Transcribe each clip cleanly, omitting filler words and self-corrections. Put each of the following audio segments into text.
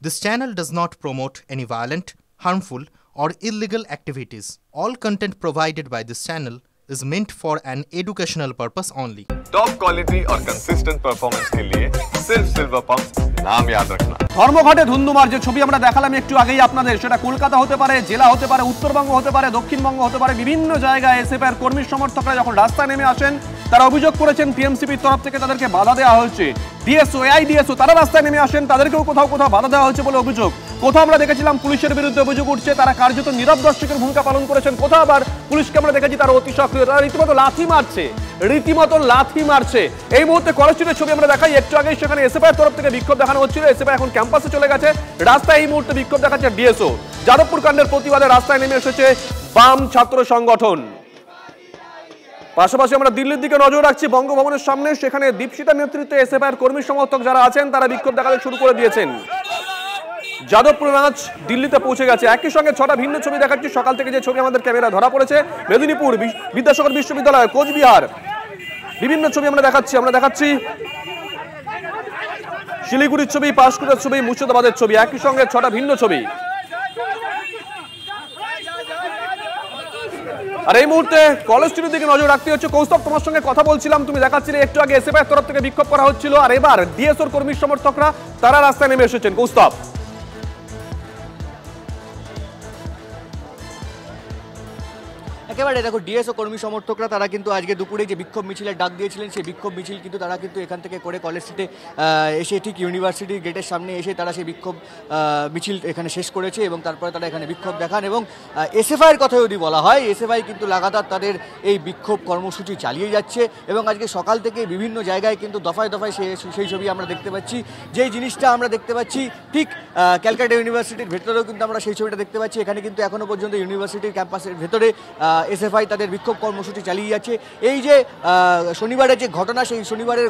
This channel does not promote any violent, harmful, or illegal activities. All content provided by this channel is meant for an educational purpose only. Top quality और consistent performance के लिए सिर्फ silver pump नाम याद रखना। ধর্মঘটে ধুন্ধুমার যে ছবি আমরা দেখালাম একটু আগেই আপনাদের, সেটা কলকাতা হতে পারে, জেলা হতে পারে, উত্তরবঙ্গ হতে পারে, দক্ষিণবঙ্গ হতে পারে, বিভিন্ন জায়গায় এসএফআই এর কর্মী সমর্থকরা যখন রাস্তায় নেমে আসেন, তারা অভিযোগ করেছেন টিএমসিপির তরফ থেকে তাদেরকে বাধা দেওয়া হয়েছে। ডিএসও, এআইডিএসও তারা রাস্তায় নেমে আসেন, তাদেরকেও কোথাও কোথাও বাধা দেওয়া হয়েছে বলে অভিযোগ। কোথাও আমরা দেখেছিলাম পুলিশের বিরুদ্ধে অভিযোগ উঠছে, তারা কার্যত নীরব দর্শকের ভূমিকা পালন করেছেন। কোথাও আবার পুলিশকে আমরা দেখেছি তারা অতি সক্রিয়, তারা রীতিমতো লাথি মারছে। এই মুহূর্তে কলেজ স্ট্রিটের ছবি আমরা দেখাই, একটু আগে সেখানে এসএফআই এর তরফ থেকে বিক্ষোভ দেখানো হচ্ছিল। এসএফআই এখন ক্যাম্পাসে চলে গেছে, রাস্তায় এই মুহূর্তে বিক্ষোভ দেখাচ্ছে ডিএসও। যাদবপুর কাণ্ডের প্রতিবাদে রাস্তায় নেমে এসেছে বাম ছাত্র সংগঠন। পাশাপাশি আমরা দিল্লির দিকে নজর রাখছি, বঙ্গভবনের সামনে, সেখানে দীপশিতার নেতৃত্বে এসএফআই এর কর্মী সমর্থক যারা আছেন তারা বিক্ষোভ দেখাতে শুরু করে দিয়েছেন। যাদবপুর নাচ দিল্লিতে পৌঁছে গেছে। একই সঙ্গে 6টা ভিন্ন ছবি দেখাচ্ছি সকাল থেকে, যে ছবি আমাদের ক্যামেরা ধরা পড়েছে মেদিনীপুর, বিদ্যাসাগর বিশ্ববিদ্যালয়, কোচবিহার, বিভিন্ন ছবি আমরা দেখাচ্ছি শিলিগুড়ির ছবি, পাঁশকুড়ার ছবি, মুর্শিদাবাদের ছবি, একই সঙ্গে 6টা ভিন্ন ছবি। আর এই মুহূর্তে কলেজ স্ট্রিটের দিকে নজর রাখতে হচ্ছে। কৌস্তব, তোমার সঙ্গে কথা বলছিলাম, তুমি দেখাচ্ছিলে একটু আগে এসএফআই এর তরফ থেকে বিক্ষোভ করা হচ্ছিল, আর এবার ডিএসওর কর্মী সমর্থকরা তারা রাস্তায় নেমে এসেছেন। কৌস্তব, একেবারে দেখো, ডিএসও কর্মী সমর্থকরা তারা কিন্তু আজকে দুপুরে যে বিক্ষোভ মিছিলের ডাক দিয়েছিলেন, সেই বিক্ষোভ মিছিল কিন্তু তারা কিন্তু এখান থেকে করে কলেজ স্ট্রিটে এসে ঠিক ইউনিভার্সিটির গেটের সামনে এসে তারা সেই বিক্ষোভ মিছিল এখানে শেষ করেছে এবং তারপরে তারা এখানে বিক্ষোভ দেখান। এবং এসএফআই এর কথা যদি বলা হয়, এসএফআই কিন্তু লাগাতার তাদের এই বিক্ষোভ কর্মসূচি চালিয়ে যাচ্ছে এবং আজকে সকাল থেকে বিভিন্ন জায়গায় কিন্তু দফায় দফায় সেই ছবি আমরা দেখতে পাচ্ছি। যেই জিনিসটা আমরা দেখতে পাচ্ছি ঠিক ক্যালকাটা ইউনিভার্সিটির ভেতরেও কিন্তু আমরা সেই ছবিটা দেখতে পাচ্ছি। এখানে কিন্তু এখনও পর্যন্ত ইউনিভার্সিটির ক্যাম্পাসের ভেতরে এসএফআই তাদের বিক্ষোভ কর্মসূচি চালিয়ে যাচ্ছে। এই যে শনিবারের যে ঘটনা, সেই শনিবারের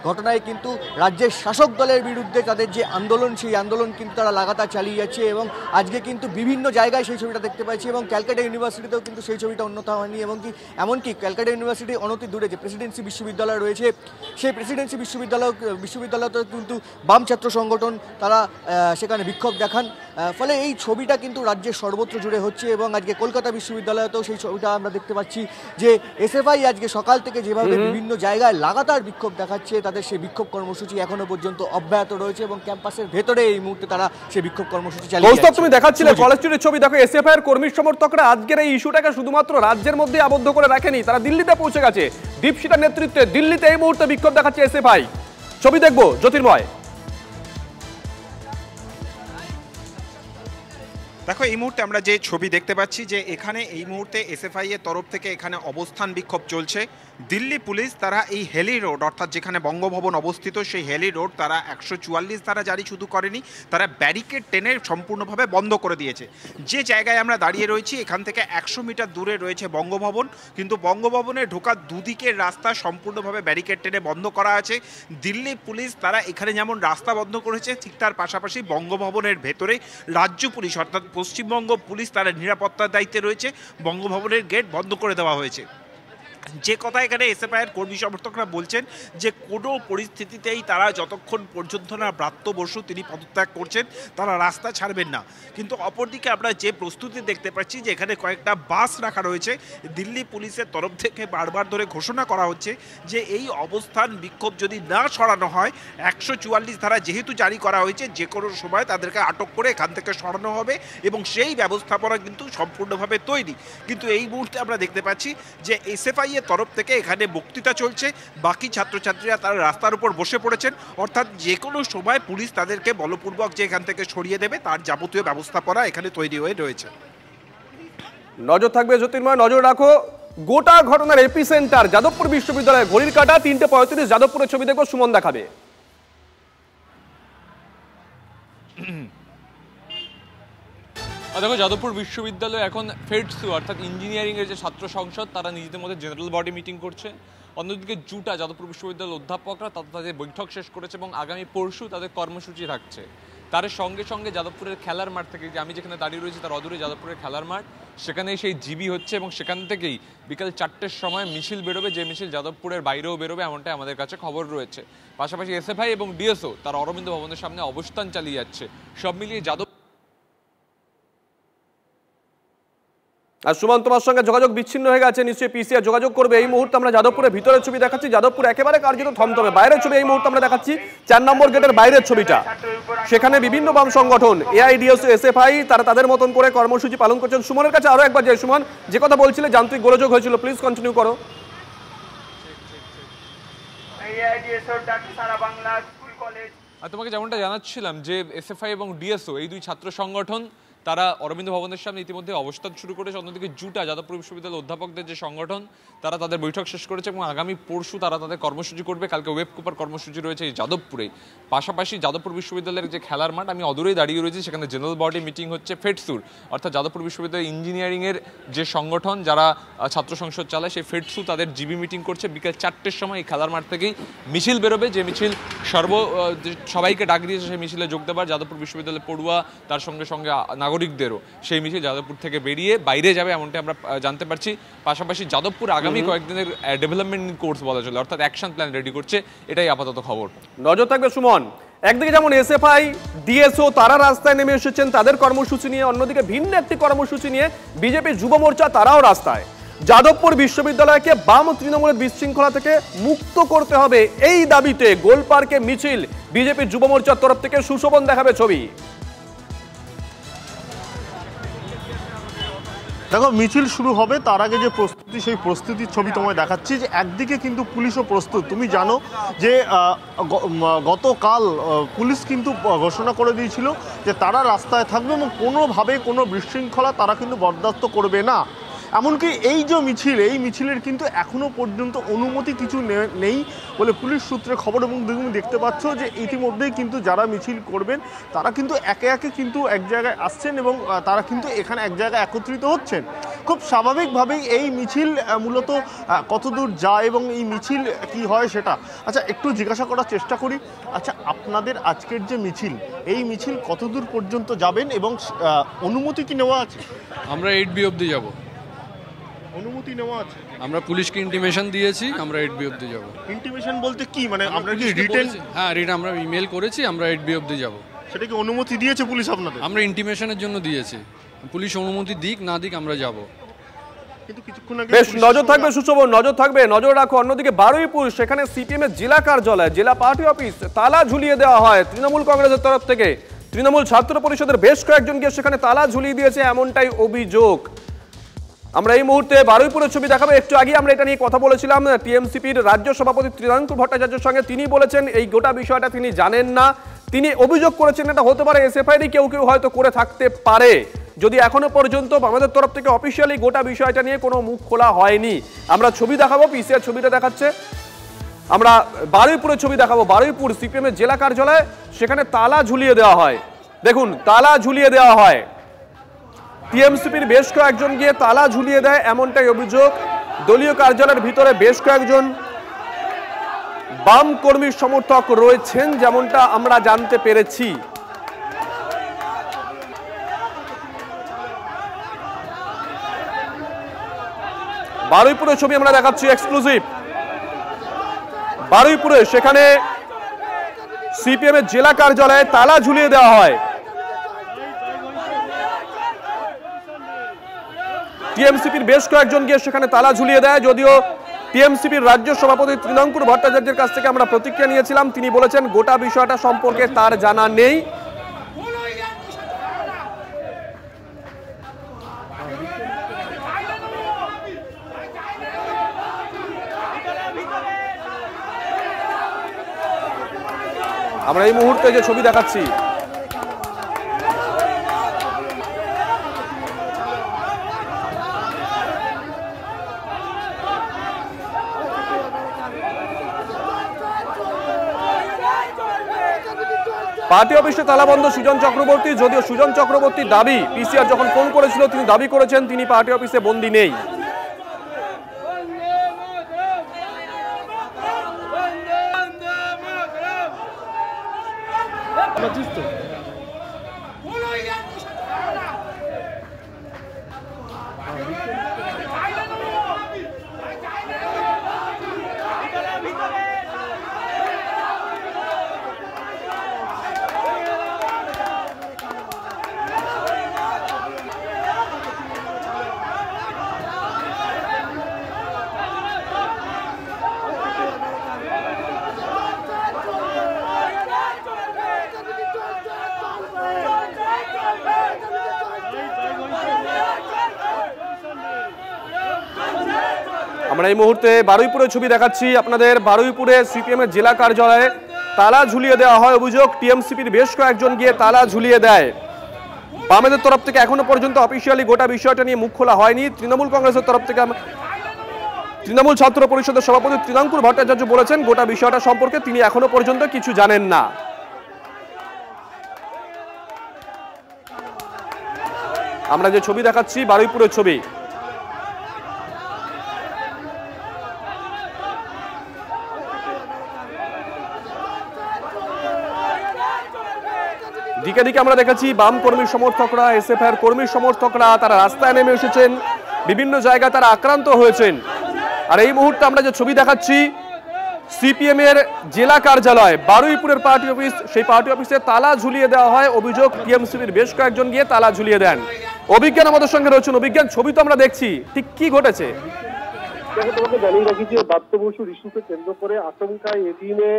ঘটনায় কিন্তু রাজ্যের শাসক দলের বিরুদ্ধে তাদের যে আন্দোলন, সেই আন্দোলন কিন্তু তারা লাগাতার চালিয়ে যাচ্ছে এবং আজকে কিন্তু বিভিন্ন জায়গায় সেই ছবিটা দেখতে পাচ্ছি এবং ক্যালকাটা ইউনিভার্সিটিতেও কিন্তু সেই ছবিটা অন্যথা হয়নি। এবং এমনকি ক্যালকাটা ইউনিভার্সিটি অনতি দূরে যে প্রেসিডেন্সি বিশ্ববিদ্যালয় রয়েছে, সেই প্রেসিডেন্সি বিশ্ববিদ্যালয়তেও কিন্তু বাম ছাত্র সংগঠন তারা সেখানে বিক্ষোভ দেখান। ফলে এই ছবিটা কিন্তু রাজ্যের সর্বত্র জুড়ে হচ্ছে এবং আজকে কলকাতা বিশ্ববিদ্যালয়তেও সেই ছবিটা আমরা দেখতে পাচ্ছি যে এসএফআই আজকে সকাল থেকে যেভাবে বিভিন্ন জায়গায় লাগাতার বিক্ষোভ দেখাচ্ছে, তাদের সেই বিক্ষোভ কর্মসূচি এখনো পর্যন্ত অব্যাহত রয়েছে এবং ক্যাম্পাসের ভেতরে এই মুহূর্তে তারা সেই বিক্ষোভ কর্মসূচি চালিয়ে যাচ্ছে। তুমি দেখাচ্ছিলে কলেজ স্ট্রিটের ছবি, দেখো এসএফআই এর কর্মী সমর্থকরা আজকের এই ইস্যুটাকে শুধুমাত্র রাজ্যের মধ্যে আবদ্ধ করে রাখেনি, তারা দিল্লিতে পৌঁছে গেছে। দীপশিতার নেতৃত্বে দিল্লিতে এই মুহূর্তে বিক্ষোভ দেখাচ্ছে এসএফআই। ছবি দেখবো জ্যোতির্ময়। দেখো, এই মুহূর্তে আমরা যে ছবি দেখতে পাচ্ছি যে এখানে এই মুহূর্তে এসএফআই এর তরফ থেকে এখানে অবস্থান বিক্ষোভ চলছে। দিল্লি পুলিশ তারা এই হেলি রোড, অর্থাৎ যেখানে বঙ্গভবন অবস্থিত, সেই হেলি রোড তারা 144 ধারা জারি শুধু করেনি, তারা ব্যারিকেড টেনে সম্পূর্ণভাবে বন্ধ করে দিয়েছে। যে জায়গায় আমরা দাঁড়িয়ে রয়েছি এখান থেকে 100 মিটার দূরে রয়েছে বঙ্গভবন, কিন্তু বঙ্গভবনে ঢোকার দুদিকের রাস্তা সম্পূর্ণভাবে ব্যারিকেড টেনে বন্ধ করা আছে। দিল্লি পুলিশ তারা এখানে যেমন রাস্তা বন্ধ করেছে, ঠিক তার পাশাপাশি বঙ্গভবনের ভেতরে রাজ্য পুলিশ অর্থাৎ পশ্চিমবঙ্গ পুলিশ তারা নিরাপত্তার দায়িত্বে রয়েছে। বঙ্গভবনের গেট বন্ধ করে দেওয়া হয়েছে। যে কথা এখানে এসএফআই এর কর্মী সমর্থকরা বলছেন যে কোনো পরিস্থিতিতেই তারা যতক্ষণ পর্যন্ত না ব্রাত্য বসু তিনি পদত্যাগ করছেন তারা রাস্তা ছাড়বেন না। কিন্তু অপরদিকে আমরা যে প্রস্তুতি দেখতে পাচ্ছি যে এখানে কয়েকটা বাস রাখা রয়েছে, দিল্লি পুলিশের তরফ থেকে বারবার ধরে ঘোষণা করা হচ্ছে যে এই অবস্থান বিক্ষোভ যদি না সরানো হয়, 144 ধারা যেহেতু জারি করা হয়েছে, যে কোনো সময় তাদেরকে আটক করে এখান থেকে সরানো হবে এবং সেই ব্যবস্থাপনা কিন্তু সম্পূর্ণভাবে তৈরি। কিন্তু এই মুহূর্তে আমরা দেখতে পাচ্ছি যে এসএফআই এর তরফ থেকে এখানে বক্তৃতা চলছে, বাকি ছাত্রছাত্রীরা তারা রাস্তার উপর বসে পড়েছেন, অর্থাৎ যে কোনো সময় পুলিশ তাদেরকে বলপূর্বক যে এখান থেকে সরিয়ে দেবে তার যাবতীয় ব্যবস্থাপনা এখানে তৈরি হয়ে রয়েছে। নজর থাকবে জ্যোতির্ময়, নজর রাখো। গোটা ঘটনার এপিসেন্টার যাদবপুর বিশ্ববিদ্যালয়ের ঘড়ির কাঁটা 3:35। যাদবপুরের ছবি দেখবো, সুমন দেখাবে। দেখো, যাদবপুর বিশ্ববিদ্যালয় এখন ফেডসু অর্থাৎ ইঞ্জিনিয়ারিংয়ের যে ছাত্র সংসদ তারা নিজেদের মধ্যে জেনারেল বডি মিটিং করছে। অন্যদিকে যাদবপুর বিশ্ববিদ্যালয়ের অধ্যাপকরা তাদের বৈঠক শেষ করেছে এবং আগামী পরশু তাদের কর্মসূচি থাকছে। তার সঙ্গে সঙ্গে যাদবপুরের খেলার মাঠ থেকে, যে আমি যেখানে দাঁড়িয়ে রয়েছি তার অদূরে যাদবপুরের খেলার মাঠ, সেখানে সেই জিবি হচ্ছে এবং সেখান থেকেই বিকাল 4টের সময় মিছিল বেরোবে, যে মিছিল যাদবপুরের বাইরেও বেরোবে এমনটাই আমাদের কাছে খবর রয়েছে। পাশাপাশি এসএফআই এবং ডিএসও তারা অরবিন্দ ভবনের সামনে অবস্থান চালিয়ে যাচ্ছে। সব মিলিয়ে যাদব আর সুমন, তোমার সঙ্গে যোগাযোগ বিচ্ছিন্ন হয়ে গেছে, নিশ্চয়ই পিসিআর যোগাযোগ করবে। এই মুহূর্তে আমরা যাদবপুরের ভিতরের ছবি দেখাচ্ছি, যাদবপুর একেবারে কার্যত থমথমে। বাইরের ছবি এই মুহূর্তে আমরা দেখাচ্ছি 4 নম্বর গেটের বাইরের ছবিটা। সেখানে বিভিন্ন বাম সংগঠন এআইডিএসও এসএফআই তারা তাদের মতন করে কর্মসূচি পালন করছেন। সুমনের কাছে আরো একবার যাই। সুমন, যে কথা বলছিলে যান্ত্রিক গোলযোগ হয়েছিল, প্লিজ কন্টিনিউ করো। তোমাকে যেমনটা জানাচ্ছিলাম যে এসএফআই এবং ডিএসও এই দুই ছাত্র সংগঠন তারা অরবিন্দ ভবনের সামনে ইতিমধ্যে অবস্থান শুরু করেছে। অন্যদিকে জুটা যাদবপুর বিশ্ববিদ্যালয়ের অধ্যাপকদের যে সংগঠন তারা তাদের বৈঠক শেষ করেছে এবং আগামী পরশু তারা তাদের কর্মসূচি করবে। কালকে ওয়েব কুপার কর্মসূচি রয়েছে এই যাদবপুরেই। পাশাপাশি যাদবপুর বিশ্ববিদ্যালয়ের যে খেলার মাঠ, আমি অদূরেই দাঁড়িয়ে রয়েছি, সেখানে জেনারেল বডি মিটিং হচ্ছে ফেডসুর, অর্থাৎ যাদবপুর বিশ্ববিদ্যালয়ের ইঞ্জিনিয়ারিংয়ের যে সংগঠন যারা ছাত্র সংসদ চালায় সেই ফেডসু তাদের জিবি মিটিং করছে। বিকেল 4টের সময় এই খেলার মাঠ থেকেই মিছিল বেরোবে, যে মিছিল সবাইকে ডাক দিয়েছে সেই মিছিলে যোগ দেবার যাদবপুর বিশ্ববিদ্যালয়ের পড়ুয়া তার সঙ্গে সঙ্গে নাগরিকদেরও সেই মিছিল যাদবপুর থেকে বেরিয়ে বাইরে যাবে এমনটা আমরা জানতে পারছি। পাশাপাশি যাদবপুর আগামী কয়েকদিনের ডেভেলপমেন্ট কোর্স বলা চলে, অর্থাৎ অ্যাকশন প্ল্যান রেডি করছে, এটাই আপাতত খবর। নজর থাকবে সুমন। একদিকে যেমন এসএফআই ডিএসও তারা রাস্তায় নেমে এসেছেন তাদের কর্মসূচি নিয়ে, অন্যদিকে ভিন্ন একটি কর্মসূচি নিয়ে বিজেপি যুব মোর্চা তারাও রাস্তায়। যাদবপুর বিশ্ববিদ্যালয়কে বাম তৃণমূলের বিশৃঙ্খলা থেকে মুক্ত করতে হবে, এই দাবিতে গোলপার্কে মিছিল বিজেপি যুব মোর্চার তরফ থেকে। সুশোভন দেখাবে ছবি। দেখো, মিছিল শুরু হবে তার আগে যে প্রস্তুতি, সেই প্রস্তুতির ছবি তোমায় দেখাচ্ছি। যে একদিকে কিন্তু পুলিশও প্রস্তুত। তুমি জানো যে গতকাল পুলিশ কিন্তু ঘোষণা করে দিয়েছিল যে তারা রাস্তায় থাকবে এবং কোনোভাবে কোনো বিশৃঙ্খলা তারা কিন্তু বরদাস্ত করবে না। এমনকি এই যে মিছিল, এই মিছিলের কিন্তু এখনও পর্যন্ত অনুমতি কিছু নেই বলে পুলিশ সূত্রে খবর। এবং তুমি দেখতে পাচ্ছ যে ইতিমধ্যেই কিন্তু যারা মিছিল করবেন তারা কিন্তু একে একে কিন্তু এক জায়গায় আসছেন এবং তারা কিন্তু এখানে এক জায়গায় একত্রিত হচ্ছেন। খুব স্বাভাবিকভাবেই এই মিছিল মূলত কতদূর যায় এবং এই মিছিল কি হয় সেটা আচ্ছা একটু জিজ্ঞাসা করার চেষ্টা করি। আচ্ছা, আপনাদের আজকের যে মিছিল, এই মিছিল কতদূর পর্যন্ত যাবেন এবং অনুমতি কি নেওয়া আছে? আমরা 8B অবধি যাব। অনুমতি নেওয়া আছে? আমরা পুলিশকে ইন্টিমেশন দিয়েছি, আমরা 8B অবধি যাব। ইন্টিমেশন বলতে কি, মানে আপনারা কি রিটেন? হ্যাঁ, রিটেন আমরা ইমেল করেছি, আমরা 8B অবধি যাব। সেটা কি অনুমতি দিয়েছে পুলিশ আপনাদের? আমরা ইন্টিমেশনের জন্য দিয়েছি, পুলিশ অনুমতি দিক না দিক আমরা যাব। কিন্তু কিছুক্ষণ আগে বেশ নজর থাকবে সুশোভন, নজর থাকবে, নজর রাখো। অন্যদিকে বারুইপুর, সেখানে সিপিএম এর জেলা কার্যালয়, জেলা পার্টি অফিস তালা ঝুলিয়ে দেওয়া হয় তৃণমূল কংগ্রেসের তরফ থেকে। তৃণমূল ছাত্র পরিষদের বেশ কয়েকজন গিয়ে সেখানে তালা ঝুলিয়ে দিয়েছে, এমনটাই অভিযোগ। আমরা এই মুহূর্তে বারুইপুরের ছবি দেখাবো। একটু আগে আমরা এটা নিয়ে কথা বলেছিলাম টিএমসিপির রাজ্য সভাপতি ত্রিনাঙ্কুর ভট্টাচার্যের সঙ্গে। তিনি বলেছেন এই গোটা বিষয়টা তিনি জানেন না। তিনি অভিযোগ করেছেন এটা হতে পারে এসএফআইরই কেউ কেউ হয়তো করে থাকতে পারে, যদি এখনো পর্যন্ত আমাদের তরফ থেকে অফিসিয়ালি গোটা বিষয়টা নিয়ে কোনো মুখ খোলা হয়নি। আমরা ছবি দেখাবো, পিসিআর ছবিটা দেখাচ্ছে। আমরা বারুইপুরের ছবি দেখাবো। বারুইপুর সিপিএম এর জেলা কার্যালয়, সেখানে তালা ঝুলিয়ে দেওয়া হয়। দেখুন, তালা ঝুলিয়ে দেওয়া হয়। টিএমসিপির বেশ কয়েকজন গিয়ে তালা ঝুলিয়ে দেয়, এমনটাই অভিযোগ। দলীয় কার্যালয়ের ভিতরে বেশ কয়েকজন বাম কর্মী সমর্থক রয়েছেন, যেমনটা আমরা জানতে পেরেছি। বারুইপুরের ছবি আমরা দেখাচ্ছি এক্সক্লুসিভ। বারুইপুরে সেখানে সিপিএম এর জেলা কার্যালয়ে তালা ঝুলিয়ে দেওয়া হয়। টিএমসিপির বেশ কয়েকজন গিয়ে সেখানে তালা ঝুলিয়ে দেয়। যদিও টিএমসিপির রাজ্য সভাপতি ত্রিনাঙ্কুর ভট্টাচার্যের কাছ থেকে আমরা প্রতিক্রিয়া নিয়েছিলাম, তিনি বলেছেন গোটা বিষয়টা সম্পর্কে তার জানা নেই। আমরা এই মুহূর্তে যে ছবি দেখাচ্ছি, পার্টি অফিসে তালাবন্ধ সুজন চক্রবর্তী। যদিও সুজন চক্রবর্তীর দাবি, পিসিআর যখন ফোন করেছিল তিনি দাবি করেছেন তিনি পার্টি অফিসে বন্দী নেই। আমরা এই মুহূর্তে বারুইপুরের ছবি দেখাচ্ছি আপনাদের। বারুইপুরে সিপিএম এর জেলা কার্যালয়ে তালা ঝুলিয়ে দেওয়া হয় অভিযোগ, টিএমসিপির বেশ কয়েকজন গিয়ে তালা ঝুলিয়ে দেয়। বামেদের তরফ থেকে এখনো পর্যন্ত অফিসিয়ালি গোটা বিষয়টা নিয়ে মুখ খোলা হয়নি। তৃণমূল কংগ্রেসের তরফ থেকে তৃণমূল ছাত্র পরিষদের সভাপতি তৃণাঙ্কুর ভট্টাচার্য বলেছেন গোটা বিষয়টা সম্পর্কে তিনি এখনো পর্যন্ত কিছু জানেন না। আমরা যে ছবি দেখাচ্ছি বারুইপুরের ছবি, দিকে দিকে আমরা দেখাচ্ছি বাম কর্মী সমর্থকরা, এসএফআই এর কর্মী সমর্থকরা তারা রাস্তায় নেমে এসেছেন, বিভিন্ন জায়গায় তারা আক্রান্ত হয়েছেন। আর এই মুহূর্তে আমরা যে ছবি দেখাচ্ছি সিপিএম এর জেলা কার্যালয় বারুইপুরের পার্টি অফিস, সেই পার্টি অফিসে তালা ঝুলিয়ে দেওয়া হয় অভিযোগ, টিএমসিপির বেশ কয়েকজন গিয়ে তালা ঝুলিয়ে দেন। অভিজ্ঞান আমাদের সঙ্গে রয়েছেন। অভিজ্ঞান, ছবি তো আমরা দেখছি, ঠিক কি ঘটেছে? তোমাকে জানিয়ে রাখি যে বাদ্য বসুর ইস্যুকে কেন্দ্র করে আচমকায় এদিনে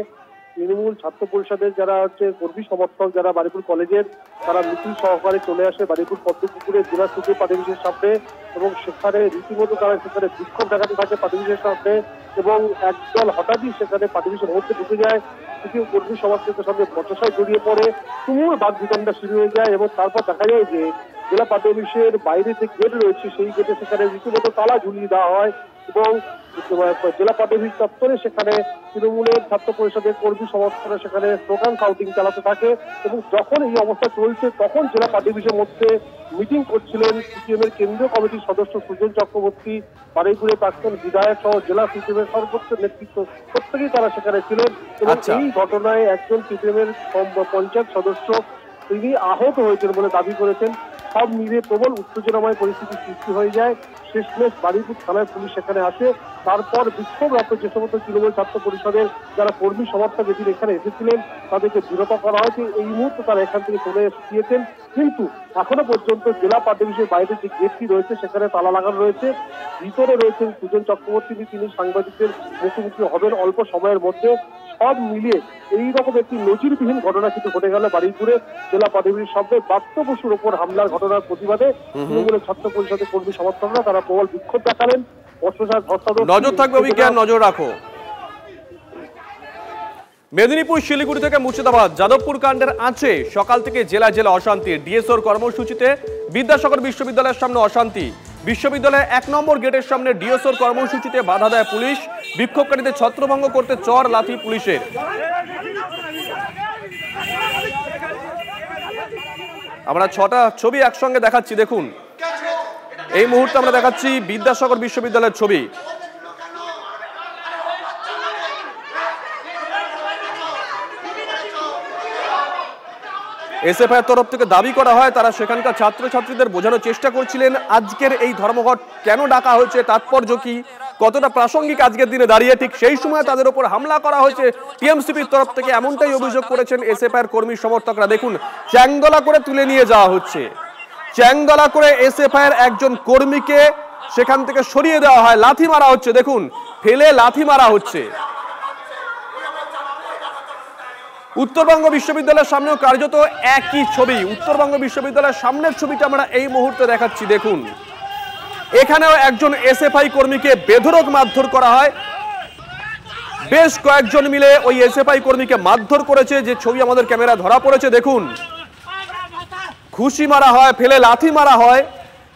তৃণমূল ছাত্র পরিষদের যারা কর্মী সমর্থক যারা বারুইপুর কলেজের তারা মিছিল সহকারে চলে আসে বারুইপুর পদ্মপুকুরের জেলা সুযোগ পাদবিশের সামনে এবং সেখানে রীতিমতো তারা সেখানে বিক্ষোভ দেখাতে থাকে পাদবিশের সামনে এবং একদল হঠাৎই সেখানে পাদবিশের মধ্যে ঢুকে যায়। কিছু কর্মী সমর্থকদের সঙ্গে বচসায় জড়িয়ে পড়ে, তুমুল বাকবিতণ্ডা শুরু হয়ে যায় এবং তারপর দেখা যায় যে জেলা পার্টি অফিসের বাইরে যে গেট রয়েছে সেই গেটে সেখানে রীতিমতো তালা ঝুলিয়ে দেওয়া হয় এবং জেলা পার্টি অফিস চত্বরে সেখানে তৃণমূলের ছাত্র পরিষদের কর্মী সমর্থকরা সেখানে স্লোগান কাউন্টিং চালাতে থাকে এবং যখন এই অবস্থা চলছে তখন জেলা পার্টি অফিসের মধ্যে মিটিং করছিলেন সিপিএম এর কেন্দ্রীয় কমিটির সদস্য সুজন চক্রবর্তী, বারুইপুরের প্রাক্তন বিধায়ক সহ জেলা সিপিএম এর সর্বোচ্চ নেতৃত্ব প্রত্যেকেই তারা সেখানে ছিলেন এবং এই ঘটনায় একজন সিপিএম এর পঞ্চায়েত সদস্য তিনি আহত হয়েছেন বলে দাবি করেছেন। সব মিলিয়ে প্রবল উত্তেজনাময় পরিস্থিতি সৃষ্টি হয়ে যায়। শেষমেশ বারুইপুর থানায় পুলিশ সেখানে আসে। তারপর বিক্ষোভরত যে সমস্ত তৃণমূল ছাত্র পরিষদের যারা কর্মী সমর্থক এদিন এখানে এসেছিলেন তাদেরকে বিরত করা হয়েছে। এই মুহূর্তে তারা এখান থেকে চলে গিয়েছেন, কিন্তু এখনো পর্যন্ত জেলা পার্টি অফিসের বাইরে যে গেটটি রয়েছে সেখানে তালা লাগানো রয়েছে। ভিতরে রয়েছেন সুজন চক্রবর্তী, তিনি সাংবাদিকদের মুখোমুখি হবেন অল্প সময়ের মধ্যে। সব মিলিয়ে এইরকম একটি নজিরবিহীন ঘটনা কিন্তু ঘটে গেল বারুইপুরে। জেলা পার্টি অফিসের সামনে বাদ্য বসুর ওপর হামলার ঘটনার প্রতিবাদে তৃণমূলের ছাত্র পরিষদের কর্মী সমর্থকরা তারা প্রবল বিক্ষোভ দেখালেন। নজর থাকবে অভিজ্ঞান, নজর রাখো। মেদিনীপুর, শিলিগুড়ি থেকে মুর্শিদাবাদ, যাদবপুর কাণ্ডের আঁচে সকাল থেকে জেলা জেলা অশান্তি। ডিএসওর কর্মসূচিতে বিদ্যাসাগর বিশ্ববিদ্যালয়ের সামনে অশান্তি। বিশ্ববিদ্যালয়ের 1 নম্বর গেটের সামনে ডিএসওর কর্মসূচিতে বাধা দেয় পুলিশ। বিক্ষোভকারীদের ছত্রভঙ্গ করতে চর লাথি পুলিশের। আমরা 6টা ছবি একসঙ্গে দেখাচ্ছি, দেখুন। এই মুহূর্তে আমরা দেখাচ্ছি বিদ্যাসাগর বিশ্ববিদ্যালয়ের ছবি। এসএফআই এর তরফ থেকে দাবি করা হয় তারা সেখানকার ছাত্রছাত্রীদের বোঝানোর চেষ্টা করছিলেন আজকের এই ধর্মঘট কেন ডাকা হয়েছে, তাৎপর্য কি, কতটা প্রাসঙ্গিক আজকের দিনে দাঁড়িয়ে। ঠিক সেই সময় তাদের উপর হামলা করা হয়েছে টিএমসিপির তরফ থেকে, এমনটাই অভিযোগ করেছেন এসএফআই এর কর্মী সমর্থকরা। দেখুন, চ্যাংদোলা করে তুলে নিয়ে যাওয়া হচ্ছে, চ্যাংদোলা করে এসএফআই এর একজন কর্মীকে সেখান থেকে সরিয়ে দেওয়া হয়, লাথি মারা হচ্ছে, দেখুন ফেলে লাথি মারা হচ্ছে। উত্তরবঙ্গ বিশ্ববিদ্যালয়ের সামনেও কার্যত একই ছবি। উত্তরবঙ্গ বিশ্ববিদ্যালয়ের সামনের ছবিটা আমরা এই মুহূর্তে দেখাচ্ছি, দেখুন। এখানেও একজন এসএফআই কর্মীকে বেধড়ক মারধর করা হয়। বেশ কয়েকজন মিলে ওই এসএফআই কর্মীকে মারধর করেছে, যে ছবি আমাদের ক্যামেরা ধরা পড়েছে, দেখুন। ঘুষি মারা হয়, ফেলে লাথি মারা হয়।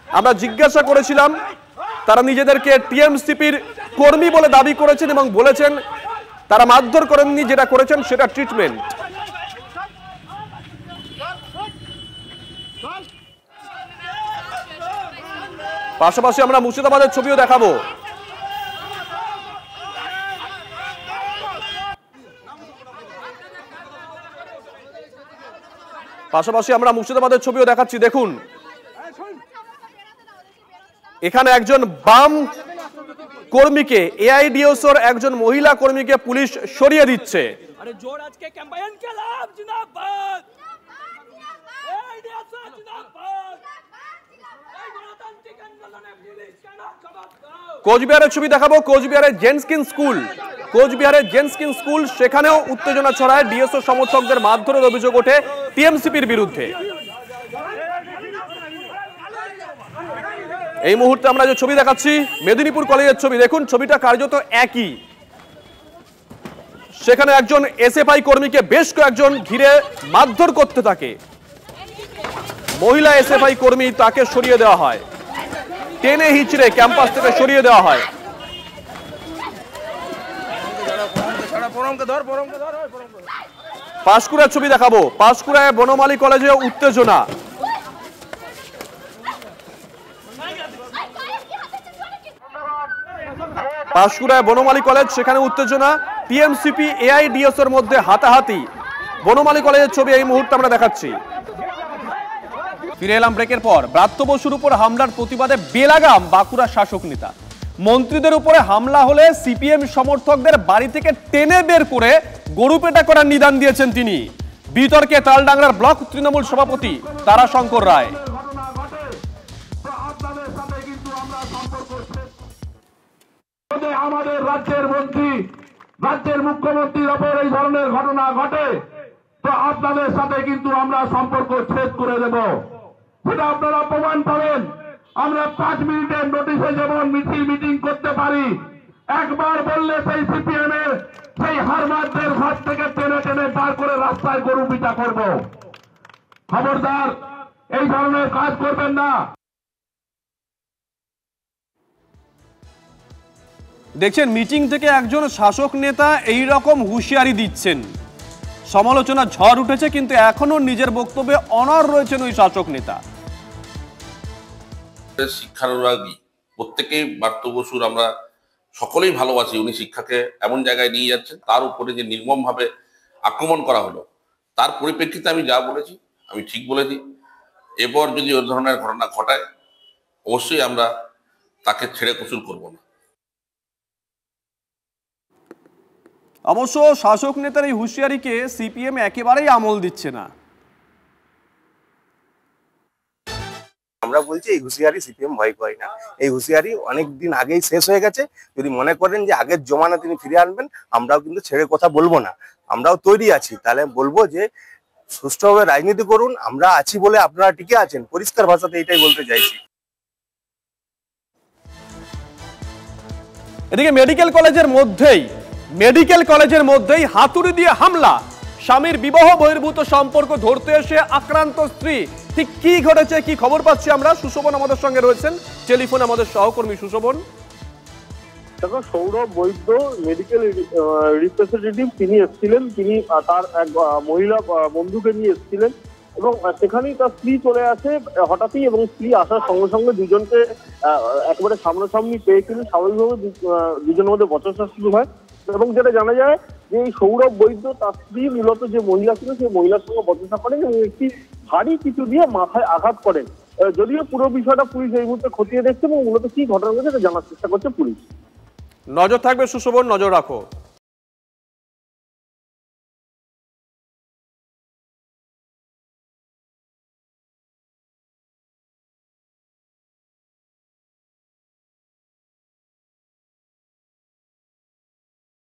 আমরা জিজ্ঞাসা করেছিলাম, তারা নিজেদেরকে টিএমসিপির কর্মী বলে দাবি করেছেন এবং বলেছেন তারা মারধর করেননি, যেটা করেছেন সেটা ট্রিটমেন্ট। পাশাপাশি আমরা মুর্শিদাবাদের ছবিও দেখাবো। দেখাচ্ছি, দেখুন। এখানে একজন বাম কর্মীকে, এআইডিএসওর একজন মহিলা কর্মীকে পুলিশ সরিয়ে দিচ্ছে। কোচবিহারের ছবি দেখাবো। কোচবিহারের জেন্সকিন স্কুল, সেখানেও উত্তেজনা ছড়ায়। ডিএসও সমর্থকদের মারধরের অভিযোগ ওঠে টিএমসিপির বিরুদ্ধে। এই মুহূর্তে আমরা যে ছবি দেখাচ্ছি মেদিনীপুর কলেজের ছবি, দেখুন ছবিটা কার্যত একই। সেখানে একজন এসএফআই কর্মীকে বেশ কয়েকজন ঘিরে মারধর করতে থাকে। মহিলা এসএফআই কর্মী, তাকে সরিয়ে দেওয়া হয়, টেনে হিচড়ে ক্যাম্পাস থেকে সরিয়ে দেওয়া হয়। পাঁশকুড়ার ছবি দেখাবো। পাঁশকুড়ায় বনমালী কলেজে উত্তেজনা। পাঁশকুড়ায় বনমালী কলেজ, সেখানে উত্তেজনা। টিএমসিপি এআইডিএস এর মধ্যে হাতাহাতি। বনমালী কলেজের ছবি এই মুহূর্তে আমরা দেখাচ্ছি। ফিরে এলাম ব্রেকের পর। ব্রাত্য বসুর উপর হামলার প্রতিবাদে বেলাগাম বাঁকুড়া শাসক নেতা। মন্ত্রীদের উপরে হামলা হলে সিপিএম সমর্থকদের বাড়ি থেকে টেনে বের করে গরুপেটা করার নিদান দিয়েছেন তিনি। বিতর্কে তালডাংরার ব্লক তৃণমূল সভাপতি তারাশঙ্কর রায়। আমাদের রাজ্যের মন্ত্রী, রাজ্যের মুখ্যমন্ত্রীর ওপর এই ধরনের ঘটনা ঘটে তো আপনাদের সাথে কিন্তু আমরা সম্পর্ক ছেদ করে দেব, সেটা আপনারা প্রমাণ পাবেন। আমরা 5 মিনিটের নোটিশে যেমন মিটিং করতে পারি, একবার বললে সেই সিপিএম এর সেই হারমারদের ঘর থেকে টেনে টেনে বার করে রাস্তায় গরু পিটা করব। খবরদার এই ধরনের কাজ করবেন না। দেখছেন মিটিং থেকে একজন শাসক নেতা এই রকম হুঁশিয়ারি দিচ্ছেন। সমালোচনা ঝড় উঠেছে, কিন্তু এখনো নিজের বক্তব্যে অনড় রয়েছেন ওই শাসক নেতা। শিক্ষানুরাগী প্রত্যেকেই ব্রাত্য বসুর আমরা সকলেই ভালোবাসি। উনি শিক্ষাকে এমন জায়গায় নিয়ে যাচ্ছেন, তার উপরে যে নির্মমভাবে আক্রমণ করা হলো, তার পরিপ্রেক্ষিতে আমি যা বলেছি আমি ঠিক বলেছি। এরপর যদি ওই ধরনের ঘটনা ঘটায় অবশ্যই আমরা তাকে ছেড়ে কসুর করব না। অবশ্য শাসক নেতার এই হুঁশিয়ারিকে সিপিএম একেবারেই আমল দিচ্ছে না। আমরা বলছি এই হুঁশিয়ারি সিপিএম ভয় করে না। এই হুঁশিয়ারি অনেক দিন আগেই শেষ হয়ে গেছে। যদি মনে করেন যে আগের জমানা তিনি ফিরে আনবেন, আমরাও কিন্তু ছেড়ে কথা বলবো না, আমরাও তৈরি আছি। তাহলে বলবো যে সুষ্ঠুভাবে রাজনীতি করুন, আমরা আছি বলে আপনারা টিকে আছেন। পরিষ্কার ভাষাতে এটাই বলতে চাইছি। এদিকে মেডিকেল কলেজের মধ্যেই হাতুড়ি দিয়ে হামলা। স্বামীর বিবাহ বহির্ভূত সম্পর্ক ধরতে এসে আক্রান্ত স্ত্রী। ঠিক কি ঘটেছে, কি খবর পাচ্ছি আমরা? সুশোভন আমাদের সঙ্গে রয়েছেন টেলিফোনে, আমাদের সহকর্মী সুশোভন। দেখো, সৌরভ বৈদ্য মেডিকেল রিপ্রেজেন্টেটিভ, তিনি এসেছিলেন, তিনি তার এক মহিলা বন্ধুকে নিয়ে এসেছিলেন এবং সেখানেই তার স্ত্রী চলে আসে হঠাৎই, এবং স্ত্রী আসার সঙ্গে সঙ্গে দুজনকে একেবারে সামনাসামনি পেয়ে কিন্তু স্বাভাবিকভাবে দুজনের মধ্যে বচসা শুরু হয়। এবং যেটা জানা যায় যে এই সৌরভ বৈদ্য তার স্ত্রী মূলত যে মহিলা ছিল সেই মহিলার সঙ্গে বচসা করেন এবং একটি ভারী কিছু দিয়ে মাথায় আঘাত করেন। যদিও পুরো বিষয়টা পুলিশ এই মুহূর্তে খতিয়ে দেখছে এবং মূলত কি ঘটনা ঘটেছে জানার চেষ্টা করছে পুলিশ। নজর থাকবে সুশোভন, নজর রাখো।